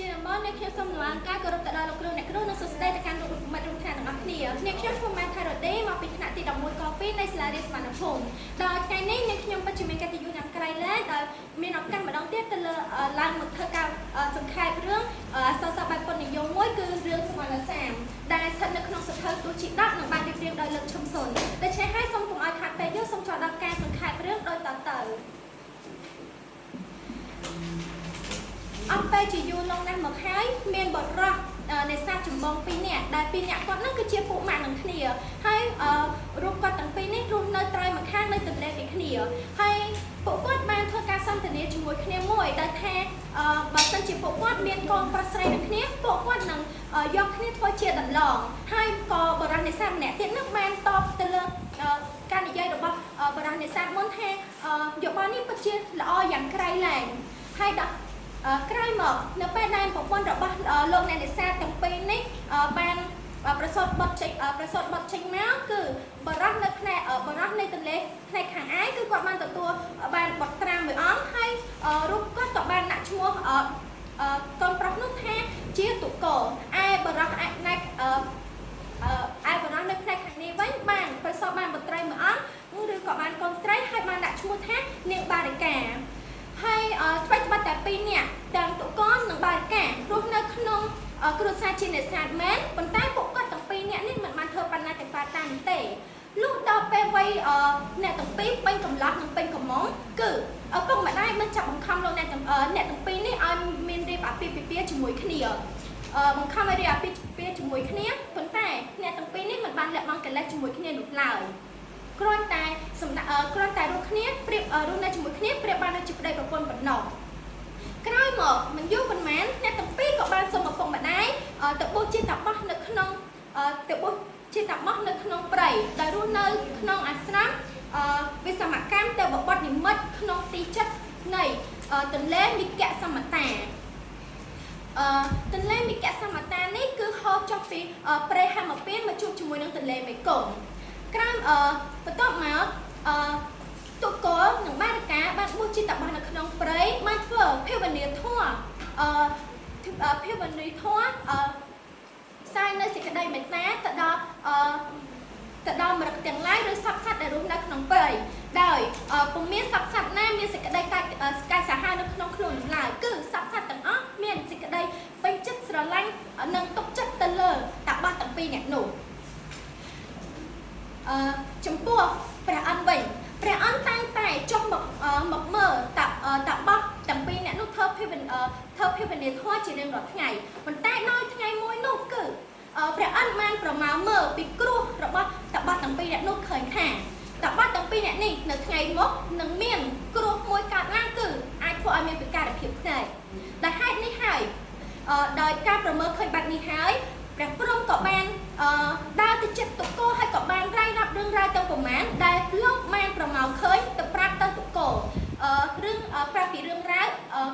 ជាមកអ្នកខ្ញុំសូមឡើងការគោរពទៅដល់លោកគ្រូអ្នកគ្រូនិងសួស្តីទៅកាន់លោកមិត្តរួមថ្នាក់ទាំងអស់គ្នាអ្នកខ្ញុំឈ្មោះម៉ែថារ៉ូដេមកពីថ្នាក់ទី11ក2នៃសាលារៀនសមត្ថភូមិដល់ថ្ងៃនេះអ្នកខ្ញុំពិតជាមានកិត្តិយសយ៉ាងក្រៃលែងដែលមានឱកាសម្ដងទៀតទៅលើឡើងមកធ្វើការសង្ខេបរឿងសរសើរបែបពុទ្ធនិយមមួយគឺរឿងសមណសាមដែលស្ថិតនៅក្នុងសភៅទូជីដកនិងបានរៀបរៀងដោយលោកឈឹមសុនដូច្នេះហើយសូមកុំឲ្យខាតពេលយូរសូមចូលដល់ការសង្ខេបរឿងដោយតទៅអត់ពេលជាយូរឡងណាស់មកហើយមានបរិរោះនេសាទចម្បង2នាក់ដែល2នាក់គាត់ហ្នឹងគឺជាពួកម៉ាក់នឹងគ្នាហើយរូបគាត់ទាំងពីរនេះរស់នៅត្រើយម្ខាងនៃទន្លេដូចគ្នាហើយពួកគាត់បានធ្វើការសន្ទនាជាមួយគ្នាមួយដែលថាបើសិនជាពួកគាត់មានកូនប្រុសស្រីនឹងគ្នាពួកគាត់នឹងយកគ្នាធ្វើជាដន្លងហើយក៏បរិរោះនេសាទម្នាក់ទៀតនឹងបានតបទៅលើការនិយាយរបស់បរិរោះនេសាទមុនថាយោបល់នេះពិតជាល្អយ៉ាងក្រៃលែងហើយក្រោយមកនៅពេលដែលប្រព័ន្ធរបស់លោកអ្នកនេសាទទាំងពីរនេះបានប្រសូតបត់ចេញមកគឺបរិះនៅផ្នែកបរិះនៃទន្លេផ្នែកខាងឯគឺគាត់បានទទួលបានបត់ត្រាមួយអង្គហើយរូបគាត់ក៏បានដាក់ឈ្មោះកូនប្រុសនោះថាជាតុកោឯបរិះនៅផ្នែកខាងនេះវិញបានប្រសូតបានបុត្រីមួយអង្គឬក៏បានកូនស្រីហើយបានដាក់ឈ្មោះថានាងបារិកាហើយថ្មីត្បិតតែ2នាក់ទាំងតុកននិងបារិការស់នៅក្នុងគ្រួសារជានេសាទមែនប៉ុន្តែពួកគាត់ទាំង2នាក់នេះមិនបានធ្វើបណ្ណាតិបាតាមទេលុះដល់ពេលវ័យអ្នកទាំងពីរពេញកំឡោះនិងពេញកំមុំគឺឪពុកម្ដាយបានចាប់បង្ខំលោកអ្នកទាំងពីរនេះឲ្យមានរៀបអាពាហ៍ពិពាហ៍ជាមួយគ្នាបង្ខំឲ្យរៀបអាពាហ៍ពិពាហ៍ជាមួយគ្នាប៉ុន្តែអ្នកទាំងពីរនេះមិនបានលាក់បាំងកិលេសជាមួយគ្នានោះឡើយគ្រាន់តែរស់គ្នាប្រៀបរស់នៅជាមួយគ្នាប្រៀបបានដូចជាប្តីប្រពន្ធប៉ុណ្ណោះក្រោយមកមិនយូរប៉ុន្មានអ្នកទាំងពីរក៏បានសុំឪពុកម្ដាយទៅបួសជាតាបោះនៅក្នុងព្រៃដែលរស់នៅក្នុងអាស្រមវិសមកម្មទៅបបត់និមិត្តក្នុងទីជិតនៃទន្លេមិគសមតាទន្លេមិគសមតានេះគឺហូរចុះពីព្រៃហេមពាន្តមកជួបជាមួយនឹងទន្លេមេគង្គក្រោយបន្ទាប់មកតុកោនិងបារិកាបានបួសជាតាបោះនៅក្នុងព្រៃបានធ្វើភាវនាធម៌ផ្សាយនៅសេចក្តីមេត្តាទៅដល់មរឹកទាំងឡាយឬសត្វដែលរស់នៅក្នុងព្រៃដោយពុំមានសត្វណាមានសេចក្តីកាយសាហាវនៅក្នុងខ្លួននោះឡើយគឺសត្វទាំងអស់មានសេចក្តីពេញចិត្តស្រឡាញ់និងទុកចិត្តទៅលើតាបោះទាំងពីរនាក់នោះចំពោះព្រះអង្គវិញព្រះអង្គតែងតែចុះមកមើលតាបោះទាំងពីរអ្នកនោះធ្វើភាវនាធម៌ជារៀងរាល់ថ្ងៃប៉ុន្តែដល់ថ្ងៃមួយនោះគឺព្រះអង្គបានប្រមាលមើលពីគ្រោះរបស់តាបោះទាំងពីរអ្នកនោះឃើញថាតាបោះទាំងពីរអ្នកនេះនៅថ្ងៃមុខនឹងមានគ្រោះមួយកើតឡើងគឺអាចធ្វើឲ្យមានពិការភាពផ្នែកដែលហេតុនេះហើយដោយការប្រមើលឃើញបាត់នេះហើយព្រះព្រំក៏បានដើរទៅជិតតុកោហើយក៏បានរាយរាប់រឿងរ៉ាវទាំងប្រមាណដែលលោកបានប្រមោលឃើញទៅប្រាប់ទៅតុកោរឿងប្រាប់ពីរឿងរ៉ាវ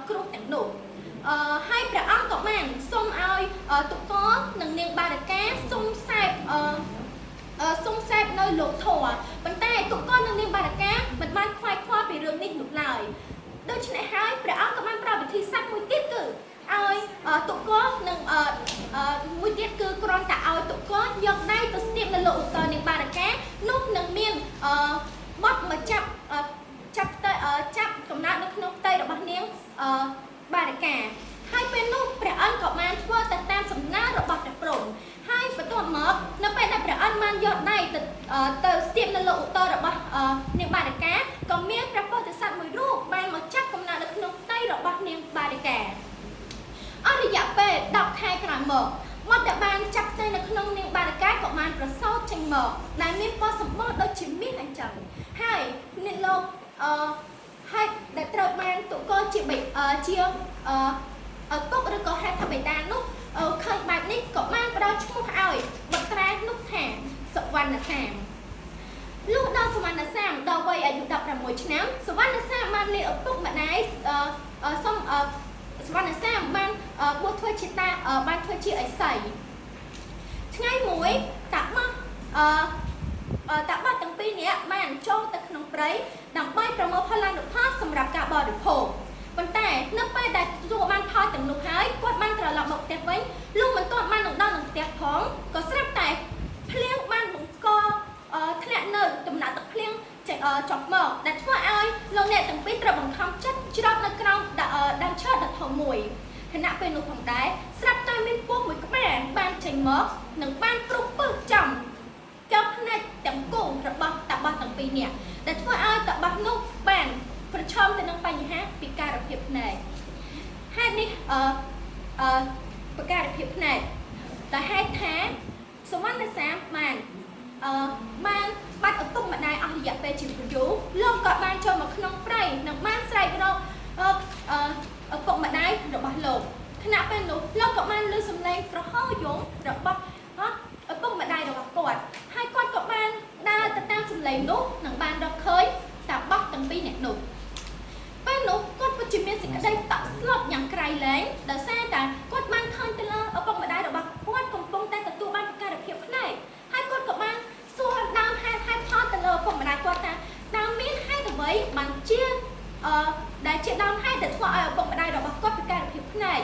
គ្រោះទាំងនោះហើយព្រះអង្គក៏បានសូមឲ្យតុកោនិងនាងបារិកាសូមសេពនៅលោកធម៌ប៉ុន្តែតុកោនិងនាងបារិកាមិនបានខ្វាយខ្វល់ពីរឿងនេះនោះឡើយដូច្នេះហើយព្រះអង្គក៏បានប្រើវិធីសាស្ត្រមួយទៀតគឺឲ្យតុកោនិងមួយទៀតគឺគ្រាន់តែឲ្យតុកោយកដៃទៅស្ទាបនៅលើឧត្តរនាងបារិកានោះនឹងមានបត់មកចាប់កំណើតនៅក្នុងផ្ទៃរបស់នាងបារិកាហើយពេលនោះព្រះអង្គក៏បានធ្វើទៅតាមសំណើរបស់ព្រះព្រំហើយបន្ទាប់មកនៅពេលដែលព្រះអង្គបានយកដៃទៅស្ទាបនៅលើឧត្តររបស់នាងបារិកាក៏មានព្រះពោធិសត្វមួយរូបបានមកចាប់កំណើតនៅក្នុងផ្ទៃរបស់នាងបារិកាអស់រយៈពេល10ខែក្រោយមកមកតែបានចាប់ផ្ទៃនៅក្នុងនាងបារិកាក៏បានប្រសូតចេញមកដែលមានពណ៌សម្បូរដូចជាមាសអញ្ចឹងហើយអ្នកលោកហើយដែលត្រូវបានតុកោជាពុកឬក៏ហេតុថាបិតានោះឃើញបែបនេះក៏បានផ្ដល់ឈ្មោះឲ្យបុត្រានោះថាសុវណ្ណសាមលុះដល់សុវណ្ណសាមដល់វ័យអាយុ16ឆ្នាំសុវណ្ណសាមបានលាឪពុកម្ដាយសុវណ្ណសាមបានបួសធ្វើជាបានធ្វើជាឥសីថ្ងៃមួយតាបោះទាំងពីរនាក់បានចូលទៅក្នុងព្រៃដើម្បីប្រមូលផលផលសម្រាប់ការបរិភោគប៉ុន្តែនៅពេលដែលទទួលបានផលទាំងនោះហើយគាត់បានត្រ ត្រឡប់មកផ្ទះវិញលោកមិនទាន់បាននឹងដល់នឹងផ្ទះផងក៏ស្រាប់តែភ្លៀងបានបង្កធ្លាក់នៅដំណាក់ទឹកភ្លៀងចុះមកដែលធ្វើឲ្យលោកអ្នកទាំងពីរត្រូវបង្ខំចិត្តច្រកនៅក្រោមដើមឈើដ៏ធំមួយខណៈពេលនោះផងដែរស្រាប់តែមានពស់មួយក្បាលបានចេញមកនិងបានព្រុសពឹសចំចូលផ្នែកទាំងគូរបស់តាបោះទាំងពីរនាក់ដែលធ្វើឲ្យតាបោះនោះបានប្រឈមទៅនឹងបញ្ហាពិការភាពភ្នែកហេតុនេះពិការភាពភ្នែកតែហេតុថាសវណ្ណសាមបានបាត់ឪពុកម្ដាយអស់រយៈពេលជាយូរលោកក៏បានចូលមកក្នុងព្រៃនិងបានស្រែករកឪពុកម្ដាយរបស់លោកខណៈពេលនោះលោកក៏បានឮសំឡេងប្រហោយំរបស់ឪពុកម្ដាយរបស់គាត់ហើយគាត់ក៏បានដើរទៅតាមសំឡេងនោះនិងបានរកឃើញតាបោះទាំងពីរនាក់នោះពេលនោះគាត់ពិតជាមានសេចក្តីតក់ស្លុតយ៉ាងក្រៃលែងដោយសារតែគាត់បានឃើញទៅលើឪពុកម្ដាយរបស់គាត់កំពុងតែទទួលបានពិការភាពភ្នែកហើយគាត់ក៏បានសួរដើមហេតុផលទៅលើឪពុកម្ដាយគាត់ថាតើមានហេតុអ្វីបានជាដែលជាដើមហេតុដែលធ្វើឲ្យឪពុកម្ដាយរបស់គាត់ពិការភាពភ្នែក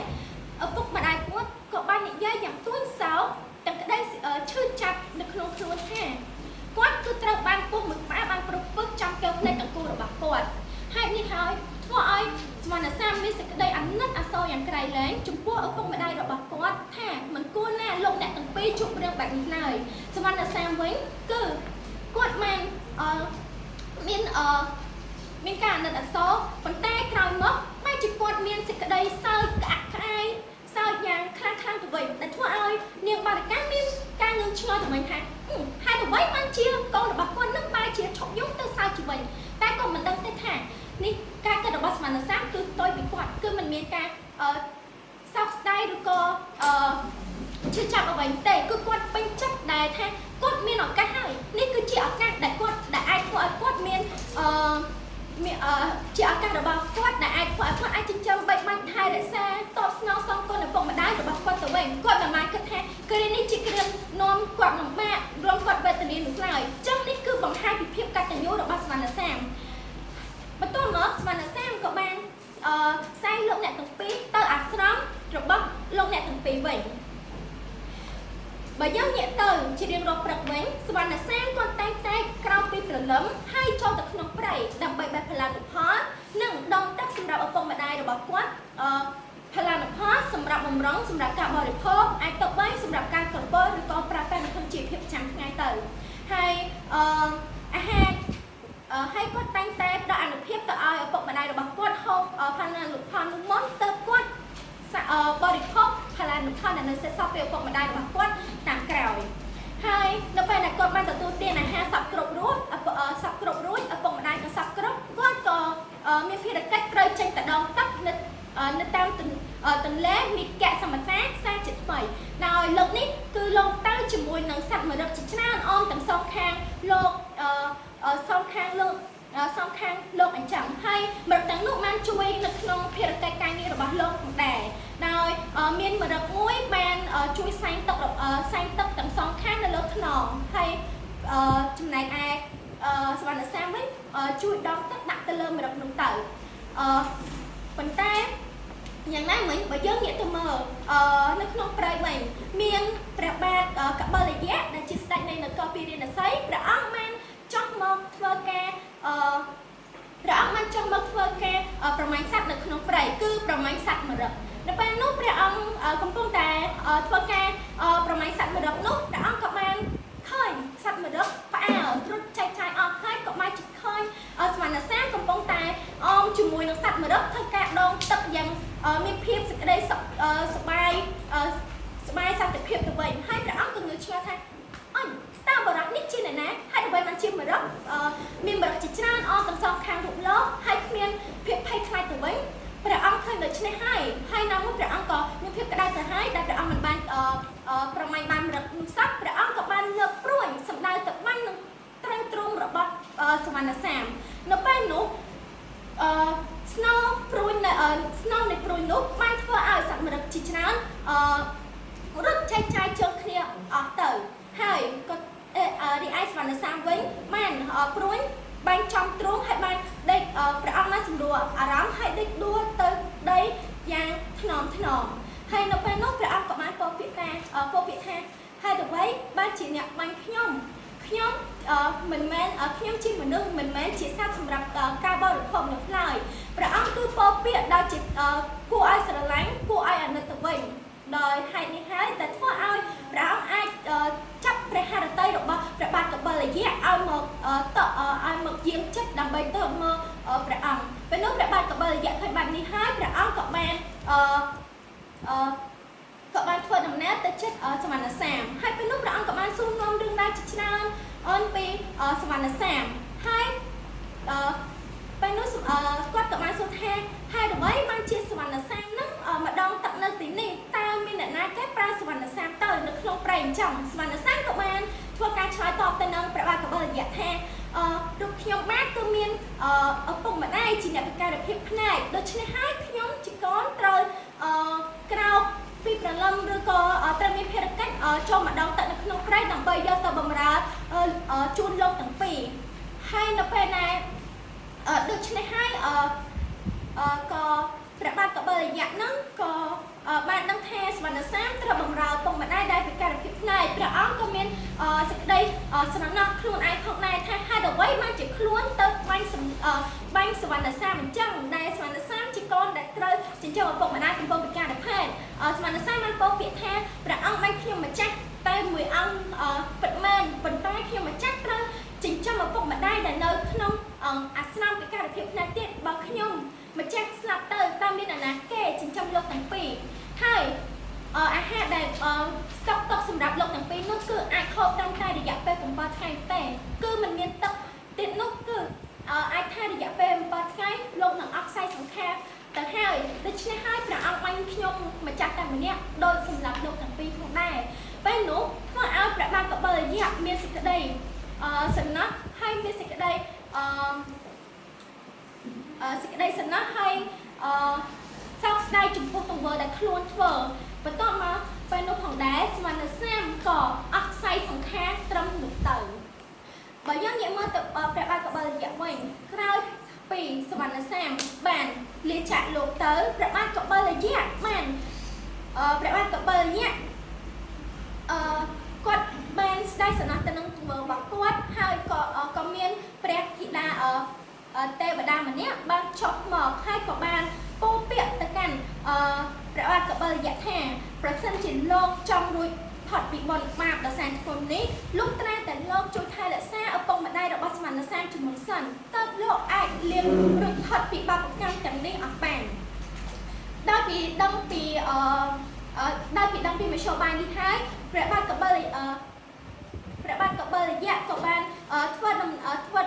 ឪពុកម្ដាយគាត់ក៏បាននិយាយយ៉ាងទួញសោកទាំងក្តីឈឺចាប់នៅក្នុងខ្លួនថាគាត់គឺត្រូវបានពុះមួយក្បាលបានព្រុសពឹសចំកែវភ្នែកទាំងគូរបស់គាត់ហេតុនេះហើយធ្វើឲ្យសវណ្ណសាមមានសេចក្តីអាណិតអាសូរយ៉ាងក្រៃលែងចំពោះឪពុកម្ដាយរបស់គាត់ថាមិនគួរណាលោកអ្នកទាំងពីរជួបរឿងបែបនេះឡើយសវណ្ណសាមវិញគឺគាត់មានមានការអាណិតអាសូរប៉ុន្តែក្រោយមកបែរជាគាត់មានសេចក្តីសើចក្អាក់ក្អាយសើចយ៉ាងខ្លាំងទៅវិញដែលធ្វើឲ្យនាងបារិកាមានការងឿងឆ្ងល់ទៅវិញថាហេតុអ្វីបានជាកូនរបស់គាត់នឹងបែរជាឈប់យំទៅសើចជាវិញតែក៏មិនដឹងទេថានេះការគិតរបស់សវណ្ណសាមគឺផ្ទុយពីគាត់គឺមិនមានការសោកស្ដាយឬក៏ឈឺចាប់អ្វីទេគឺគាត់ពេញចិត្តដែលថាគាត់មានឱកាសហើយនេះគឺជាឱកាសដែលគាត់ដែលអាចធ្វើឲ្យគាត់មានជាឱកាសរបស់គាត់ដែលអាចធ្វើឲ្យគាត់អាចចិញ្ចឹមបីបាច់ថែរក្សាតបស្នងសងគុណឪពុកម្ដាយរបស់គាត់ទៅវិញគាត់មិនបានគិតថាគ្រានេះជាគ្រានាំគាត់លំបាករំគាត់វេទនានោះឡើយអញ្ចឹងនេះគឺបង្ហាញពីភាពកតញ្ញូរបស់សវណ្ណសាមបន្ទាប់មកសវណ្ណសាមក៏បានផ្សាយលោកអ្នកទាំងពីរទៅអាស្រមរបស់លោកអ្នកទាំងពីរវិញបើយើងងាកទៅជារៀងរាល់ព្រឹកវិញសវណ្ណសាមគាត់តែងតែក្រោកពីព្រលឹមហើយចូលទៅក្នុងព្រៃដើម្បីបេះផលានុផលនិងដងទឹកសម្រាប់ឪពុកម្ដាយរបស់គាត់ផលានុផលសម្រាប់បំរុងសម្រាប់ការបរិភោគអាចទៅបីសម្រាប់ការក្រពើឬក៏ប្រើប្រាស់នៅក្នុងជីវភាពប្រចាំថ្ងៃទៅហើយអាហារហើយគាត់តែងតែផ្ដល់អានុភាពទៅឲ្យឪពុកម្ដាយរបស់គាត់ហូបផលានុផលនោះមុនទៅគាត់បរិភោគផលានុផលដែលនៅសេសសល់ពីឪពុកម្ដាយរបស់គាត់តាមក្រោយហើយនៅពេលដែលគាត់បានទទួលទានអាហារសពគ្រប់រួចឪពុកម្ដាយក៏សពគ្រប់គាត់ក៏មានភារកិច្ចត្រូវចេញទៅដងទឹកនៅតាមទន្លេមីកៈសមតាខ្សែជាថ្មីដោយលោកនេះគឺលោកទៅជាមួយនឹងសត្វមរឹកជាច្រើនអមទាំងសងខាងលោកសងខាងលោកអញ្ចឹងហើយមរឹកទាំងនោះបានជួយនៅក្នុងភារកិច្ចការងាររបស់លោកផងដែរដោយមានមរឹកមួយបានជួយសែងទឹកទាំងសងខាងនៅលើខ្នងហើយចំណែកឯសវណ្ណសាមវិញជួយដងទឹកដាក់ទៅលើមរឹកនោះទៅប៉ុន្តែយ៉ាងណាមិញបើយើងងាកទៅមើលនៅក្នុងព្រៃវិញមានព្រះបាទកបិលយៈដែលជាស្ដេចនៃនគរពារាណសីព្រះអង្គបានចុះមកធ្វើការប្រមាញ់សត្វនៅក្នុងព្រៃគឺប្រមាញ់សត្វមរឹកនៅពេលនោះព្រះអង្គកំពុងតែធ្វើការប្រមាញ់សត្វមរឹកនោះព្រះអង្គក៏បានឃើញសត្វមរឹកផ្អើលរត់ចែកចាយអស់ហើយក៏បានជិតឃើញសវណ្ណសាមកំពុងតែអមជាមួយនឹងសត្វមរឹកធ្វើការដងទឹកយ៉ាងមានភាពសេចក្តីសប្បាយសន្តិភាពទៅវិញហើយព្រះអង្គក៏ងើយឆ្ងល់ថាអញតើបរិបនេះជាអ្នកណាហើយដើម្បីបានជាមរឹកមានមរឹកជាច្រើនអមទាំងសងខាងរូបលោកហើយគ្មានភាពភ័យខ្លាចទៅវិញព្រះអង្គឃើញដូច្នេះហើយនៅមួយព្រះអង្គក៏មានភាពក្តៅទៅហើយដែលព្រះអង្គមិនបានប្រមាញ់បានមរឹកនោះសោះព្រះអង្គក៏បានលើកព្រួយសម្ដៅទៅបាញ់នឹងត្រង់ទ្រង់របស់សវណ្ណសាមនៅពេលនោះស្នូនៃព្រួយនោះបានធ្វើឲ្យសត្វមរឹកជាច្រើនរត់ចែកចាយជើងគ្នាអស់ទៅហើយក៏រីឯសវណ្ណសាមវិញបានព្រួយបានចំទ្រង់ហើយបានដេកព្រះអង្គបានសម្រួលអារម្មណ៍ហើយដេកដួលទៅដីយ៉ាងថ្នម ហើយនៅពេលនោះព្រះអង្គក៏បានពោលពាក្យថាហើយទៅវិញបានជាអ្នកបាញ់ខ្ញុំមិនមែនខ្ញុំជាមនុស្សមិនមែនជាសត្វសម្រាប់ការបរិភោគនោះឡើយព្រះអង្គគឺពោលពាក្យដែលជាគួរឲ្យស្រឡាញ់គួរឲ្យអាណិតទៅវិញដោយហេតុនេះហើយតែធ្វើឲ្យព្រះអង្គអាចចាប់ព្រះハរតីរបស់ព្រះបាទកបិលយៈឲ្យមកយាងចិត្តដើម្បីទៅមកព្រះអង្គពេលនោះព្រះបាទកបិលយៈឃើញបែបនេះហើយព្រះអង្គក៏បានធ្វើដំណើរទៅជិតសវណ្ណសាមហើយពេលនោះព្រះអង្គក៏បានសួរនាំរឿងរ៉ាវជាច្រើនពីសវណ្ណសាមហើយពេលនោះគាត់ក៏បានសួរថាហេតុអ្វីបានជាសវណ្ណសាមនឹងម្ដងទឹកនៅទីនេះតើមានអ្នកណាគេប្រើសវណ្ណសាមទៅនៅក្នុងព្រៃអញ្ចឹងសវណ្ណសាមក៏បានធ្វើការឆ្លើយតបទៅនឹងព្រះបាទកបិលយៈថារូបខ្ញុំបាទគឺមានឪពុកម្ដាយជាអ្នកពិការភាពភ្នែកដូច្នេះហើយខ្ញុំជាកូនត្រូវក្រោកពីព្រលឹមឬក៏ត្រូវមានភារកិច្ចចូលម្ដងទឹកនៅក្នុងព្រៃដើម្បីយកទៅបម្រើជូនលោកទាំងពីរហើយនៅពេលណាដូច្នេះហើយក៏ព្រះបាទកបិលយៈនឹងក៏បានដឹងថាសវណ្ណសាមត្រូវបម្រើពុកម្ដាយដែលពិការភាពភ្នែកព្រះអង្គក៏មានសេចក្តីស្រណោះខ្លួនឯងផងដែរថាហេតុអ្វីបានជាខ្លួនទៅបាញ់សវណ្ណសាមអញ្ចឹងដែលសវណ្ណសាមជាកូនដែលត្រូវចិញ្ចឹមឪពុកម្ដាយកំពុងពិការភេទសវណ្ណសាមបានពោលពាក្យថាព្រះអង្គបាញ់ខ្ញុំម្ចាស់តែមួយអង្គពិតមែនប៉ុន្តែខ្ញុំម្ចាស់ត្រូវចិញ្ចឹមឪពុកម្ដាយដែលនៅក្នុងអាស្រមពិការភាពភ្នែកទៀតបើខ្ញុំម្ចាស់ស្លាប់ទៅតើមានអ្នកណាគេចិញ្ចឹមលោកទាំងពីរហើយអាហារដែលស្តុកទុកសម្រាប់លោកទាំងពីរនោះគឺអាចហូបត្រឹមតែរយៈពេល7ថ្ងៃទេគឺមិនមានទឹកទៀតនោះគឺអាចថារយៈពេល7ថ្ងៃលោកនឹងអស់ខ្សែសង្ខារទៅហើយដូច្នេះហើយព្រះអង្គបាញ់ខ្ញុំម្ចាស់តែម្នាក់ដោយសម្រាប់លោកទាំងពីរផងដែរពេលនោះធ្វើឲ្យព្រះបាទកបិលយៈមានសេចក្តីសំណោះហើយមានសេចក្តីសំណោះហើយសោកស្ដាយចំពោះទង្វើដែលខ្លួនធ្វើបន្ទាប់មកពេលនោះផងដែរសវណ្ណសាមក៏អស់ខ្សែសង្ខារត្រឹមនោះទៅបើយើងងាកមើលទៅព្រះបាទកបិលយៈវិញក្រោយពីសវណ្ណសាមបានលាចាកលោកទៅព្រះបាទកបិលយៈបានព្រះបាទកបិលយៈគាត់បានស្ដាយសំណោះទៅនឹងទង្វើរបស់គាត់ហើយក៏មានព្រះធីតាទេវតាម្នាក់បានចុះមកហើយក៏បានពោលពាក្យទៅកាន់ព្រះបាទកបិលយៈថាប្រសិនជាលោកចង់រួចផុតពីបុណ្យបាបដ៏សែនធ្ងន់នេះលោកត្រាតែលោកជួយថែរក្សាឪពុកម្ដាយរបស់សវណ្ណសាមជាមួយសិនតើលោកអាចលៀងរួចផុតពីបាបកម្មទាំងនេះអត់បានដោយពីដឹងពីមធ្យោបាយនេះហើយព្រះបាទកបិលយៈក៏បានធ្វើ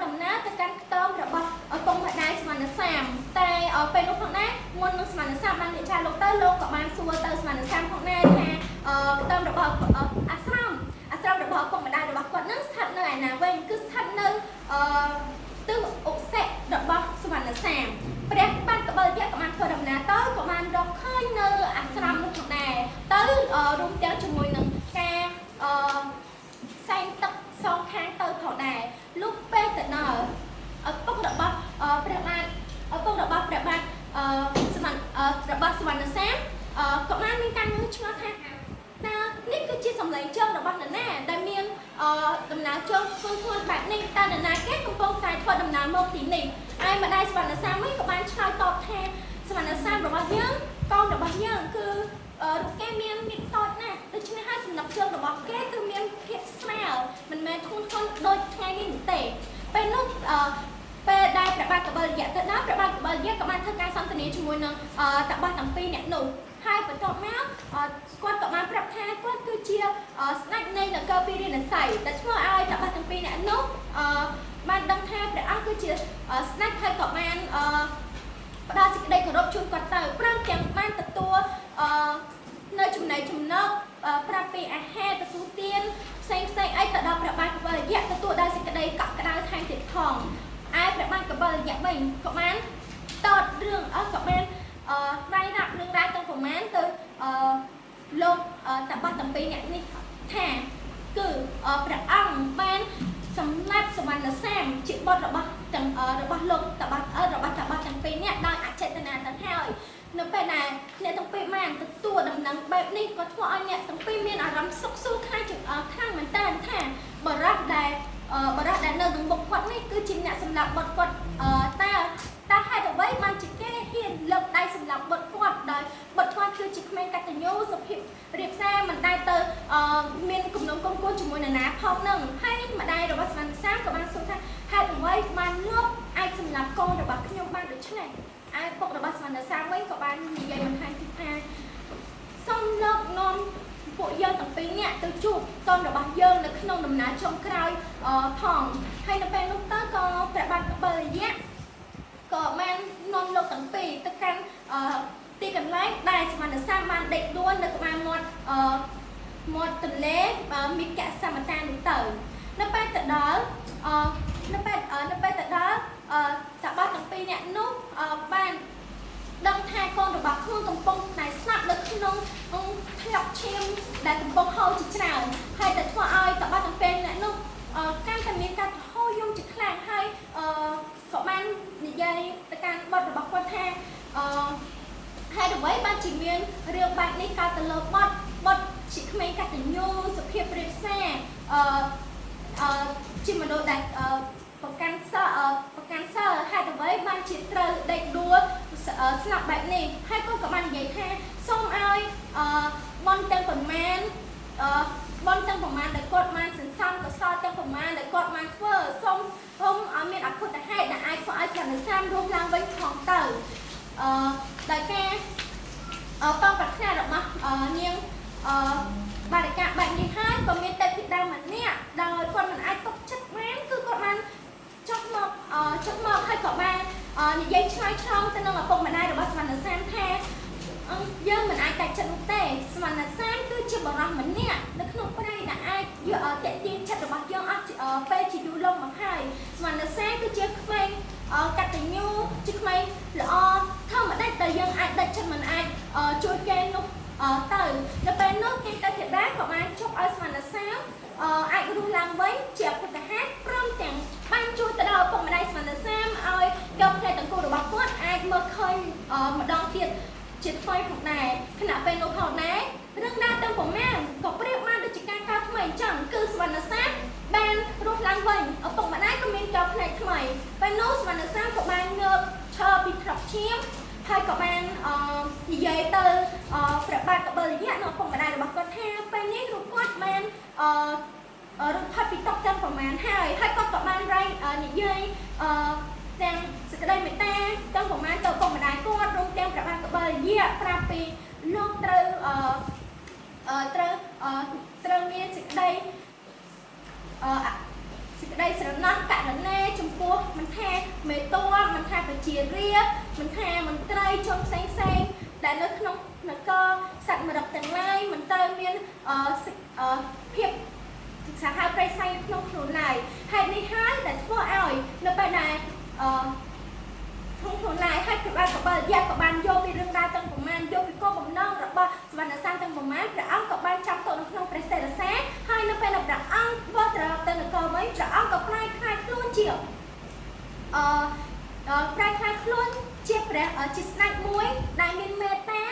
ដំណើរទៅកាន់ខ្ទមរបស់ឪពុកម្ដាយសវណ្ណសាមតែពេលនោះផងដែរមុននឹងសវណ្ណសាមបាននិយាយលោកទៅលោកក៏បានសួរទៅសវណ្ណសាមផងដែរថាខ្ទមរបស់អាស្រមរបស់ឪពុកម្ដាយរបស់គាត់នឹងស្ថិតនៅឯណាវិញគឺស្ថិតនៅទិសឧស័ករបស់សវណ្ណសាមព្រះបាទកបិលយៈក៏បានធ្វើដំណើរទៅក៏បានរកឃើញនៅអាស្រមនោះផងដែរទៅរួមទាំងជាមួយនឹងការសែងទឹកសងខាងទៅផងដែរលុះពេលទៅដល់ឪពុករបស់ព្រះបាទរបស់សវណ្ណសាមក៏បានមានការងឿងឆ្ងល់ថាតើនេះគឺជាសម្លេងជើងរបស់នរណាដែលមានដំណើរជើងធ្ងន់បែបនេះតើនរណាគេកំពុងតែធ្វើដំណើរមកទីនេះហើយម្ដាយសវណ្ណសាមវិញក៏បានឆ្លើយតបថាសវណ្ណសាមរបស់យើងកូនរបស់យើងគឺរូបគេមានតូចណាស់ដូច្នេះហើយសំណប់ជើងរបស់គេគឺមានភាពស្រាលមិនមែនធ្ងន់ដូចថ្ងៃនេះទេពេលនោះពេលដែលព្រះបាទកបិលយៈទៅដល់ព្រះបាទកបិលយៈក៏បានធ្វើការសន្ទនាជាមួយនឹងតាបះទាំងពីរអ្នកនោះហើយបន្ទាប់មកគាត់ក៏បានប្រាប់ថាគាត់គឺជាស្ដេចនៃនគរពារាណសីតែធ្វើឲ្យតាបះទាំងពីរអ្នកនោះបានដឹងថាព្រះអង្គគឺជាស្ដេចហើយក៏បានផ្ដល់សេចក្តីគោរពជូនគាត់ទៅព្រមទាំងបានទទួលនៅចំណីចំណោកប្រាប់ពីអាហារទទួលទានផ្សេងអីទៅដល់ព្រះបាទកបិលយៈទទួលដោយសេចក្តីកក់ក្ដៅថែមទៀតផងឯព្រះបាទកបិលយៈវិញក៏បានតតរឿងក៏បានស្វែងរករឿងរ៉ាវទាំងប្រមាណទៅលោកតាបះទាំងពីរអ្នកនេះថាគឺព្រះអង្គបានសម្លាប់សវណ្ណសាមជាបុត្ររបស់លោកតាបះទាំងពីរអ្នកដោយអចេតនាទៅហើយ នៅពេលដែលអ្នកទាំងពីរបានទទួលដំណឹងបែបនេះក៏ធ្វើឲ្យអ្នកទាំងពីរមានអារម្មណ៍សុខសួរខ្លាំងមែនតើថាបរិះដែលនៅក្នុងមុខគាត់នេះគឺជាអ្នកសម្លាប់បុត្រគាត់តើហេតុអ្វីបានជាគេហ៊ានលើកដៃសម្លាប់បុត្រគាត់ដោយបុត្រគាត់គឺជាក្មេងកតញ្ញូសុភាពរៀបសារមិនដែលទៅមានគំនុំគុំគួនជាមួយនរណាផងនឹងហើយម្ដាយរបស់ស្វាសាមក៏បានសួរថាហេតុអ្វីបានលោកអាចសម្លាប់កូនរបស់ខ្ញុំបានដូច្នេះឯពុករបស់ស្វាសាមវិញក៏បាននិយាយបន្ថែមទៀតថាសូមលោកនាំពួកយើងទាំងពីរនាក់ទៅជួបកូនរបស់យើងនៅក្នុងដំណើរចុងក្រោយផងហើយនៅពេលនោះតើក៏ព្រះបាទកបិលយៈក៏បាននាំលោកទាំងពីរទៅកាន់ទីកន្លែងដែលស្មានសាមបានដេកដួលនៅក្បែរមាត់ទន្លេមីកសមតានោះទៅនៅពេលទៅដល់តាបទាំងពីរនាក់នោះបានដឹងថាកូនរបស់ខ្លួនកំពុងតែស្លាប់នៅក្នុងថ្នាក់ឈាមដែលកំពុងហូរជាច្រើនហើយតែធ្វើឲ្យតាបទាំងពីរនាក់នោះកាន់តែមានការហូរយំជាខ្លាំងហើយក៏បាននិយាយទៅកាន់បុត្ររបស់គាត់ថាហេតុអ្វីបានជាមានរឿងបែបនេះកើតទៅលើបុត្រជាក្មេងកតញ្ញូសុភាពរៀបសារជាមនុស្សដែលប្រកាន់សិលហេតុអ្វីបានជាត្រូវដេកដួលស្លាប់បែបនេះហើយគាត់ក៏បាននិយាយថាសូមឲ្យបនទាំងប្រមាណដែលគាត់បានសន្សំកសលទាំងប្រមាណដែលគាត់បានធ្វើសូមឲ្យមានអភុតហេតុដែលអាចធ្វើឲ្យស្វាសាមរស់ឡើងវិញផងទៅដោយការបងប្រាថ្នារបស់នាងបារិកាបែបនេះហើយក៏មានតែពីដើមម្នាក់ដោយគាត់មិនអាចទុកចិត្តបានគឺគាត់បានចុះមកហើយក៏បាននិយាយឆ្លើយឆ្លងទៅនឹងឪពុកម្ដាយរបស់ស្វាសាមថាយើងមិនអាចតែចិត្តនោះទេស្វាសាមគឺជាបរិះម្នាក់នៅក្នុងព្រៃដែលអាចតាក់ទាញចិត្តរបស់យើងអស់ពេលជាយូរលង់មកហើយស្វាសាមគឺជាក្មេងកតញ្ញូជាក្មេងល្អធម្មតាតែយើងអាចដាច់ចិត្តមិនអាចជួយគេនោះទៅនៅពេលនោះគេទៅធីតាក៏បានជប់ឲ្យស្វាសាមអាចរស់ឡើងវិញជាអភុតហេតុព្រមទាំងបានជួយទៅដល់ឪពុកម្ដាយស្វាសាមឲ្យកូនផ្នែកទាំងគូរបស់គាត់អាចមើលឃើញម្ដងទៀតជាថ្មីផងដែរខណៈពេលនោះផងដែររឿងរ៉ាវទាំងប្រមាណក៏ប្រៀបបានដូចជាការកើតថ្មីអញ្ចឹងគឺស្វាសាមបានរស់ឡើងវិញឪពុកម្ដាយក៏មានកូនផ្នែកថ្មីពេលនោះស្វាសាមក៏បានងើបឈរពីថ្រាប់ឈាមហើយក៏បាននិយាយទៅព្រះបាទកបិលយៈនៅឪពុកម្ដាយរបស់គាត់ថាពេលនេះរូបគាត់បានរត់ផុតពីតុទាំងប្រមាណហើយគាត់ក៏បាននិយាយទាំងសេចក្តីមេត្តាទាំងប្រមាណទៅឪពុកម្ដាយគាត់រួមទាំងព្រះបាទកបិលយៈប្រាប់ពីលោកត្រូវមានសេចក្តីស្រណោះករណីចំពោះមិនថាមេតួមិនថាប្រជារាស្ត្រមិនថាមន្ត្រីជនផ្សេងដែលនៅក្នុងនគរសត្វមរឹកទាំងឡាយមិនទៅមានភាពសាហាវប្រៃសៃក្នុងខ្លួនឡើយហេតុនេះហើយដែលធ្វើឲ្យនៅពេលដែលក្នុងខ្លួនឡើយហើយព្រះបាទកបិលយៈក៏បានយកពីរឿងរ៉ាវទាំងប្រមាណយកពីគោលបំណងរបស់ស្វាសាមទាំងប្រមាណព្រះអង្គក៏បានចាប់ទៅនៅក្នុងព្រះសិរសាហើយនៅពេលដែលព្រះអង្គធ្វើត្រឡប់ទៅនគរវិញព្រះអង្គក៏ប្រែក្លាយខ្លួនជាព្រះជាស្ដេចមួយដែលមានមេត្តា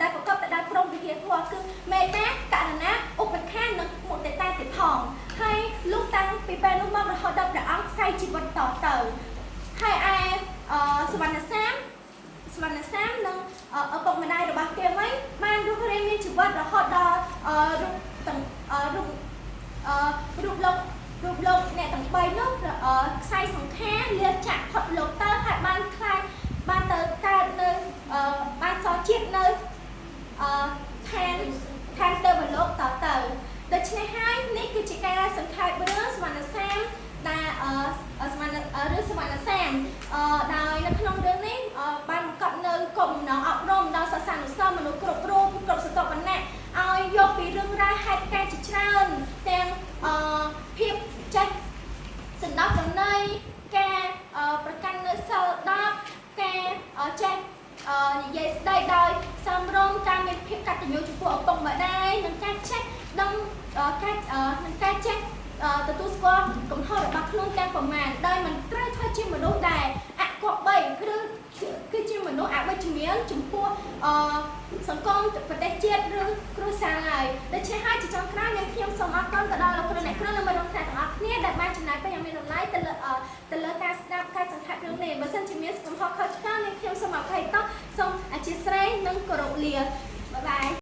ដែលប្រកបទៅដោយព្រហ្មវិហារធម៌គឺមេត្តាករុណាឧបេក្ខានិងមុទិតាទៀតផងហើយលុះតាំងពីពេលនោះមករហូតដល់ព្រះអង្គខ្សែជីវិតតទៅហើយឯស្វាសាមនិងឪពុកម្ដាយរបស់គេវិញបានរស់រានមានជីវិតរហូតដល់រូបលោកអ្នកទាំង3នោះខ្សែសង្ខារលាចាក់ផុតលោកទៅហើយបានទៅកើតនៅបានសល់ជាតិនៅឋានទេវលោកតទៅដូច្នេះហើយនេះគឺជាការសង្ខេបរឿងស្វាសាមដែលស្វាសាមដោយនៅក្នុងរឿងនេះបានបង្កប់នៅគោលបំណងអប់រំដល់សិស្សានុសិស្សមនុស្សគ្រប់រូបគ្រប់ស្រទាប់វណ្ណៈឲ្យយកពីរឿងរ៉ាវហេតុការណ៍ជាច្រើនទាំងភាពចេះសណ្ដោះប្រណីការប្រកាន់នៅសិល10ការចេះនិយាយស្ដីដោយសមរម្យការមានភាពកតញ្ញូចំពោះឪពុកម្ដាយនិងការចេះដឹងការចេះទទួលស្គាល់កំហុសរបស់ខ្លួនទាំងប្រមាណដោយមិនត្រូវធ្វើជាមនុស្សដែលអគប្បីឬគឺជាមនុស្ស នោះអវិជ្ជមានចំពោះសង្គមប្រទេសជាតិឬគ្រួសារហើយដូច្នេះហើយជាចុងក្រោយនាងខ្ញុំសូមអរគុណទៅដល់លោកគ្រូអ្នកគ្រូនិងមិត្តរួមថ្នាក់ទាំងអស់គ្នាដែលបានចំណាយពេលយ៉ាងមានតម្លៃទៅលើការស្ដាប់ការសង្ខេបរឿងនេះបើសិនជាមានកំហុសខុសឆ្គងនាងខ្ញុំសូមអភ័យទោសសូមអធិស្ឋាននិងគោរពលា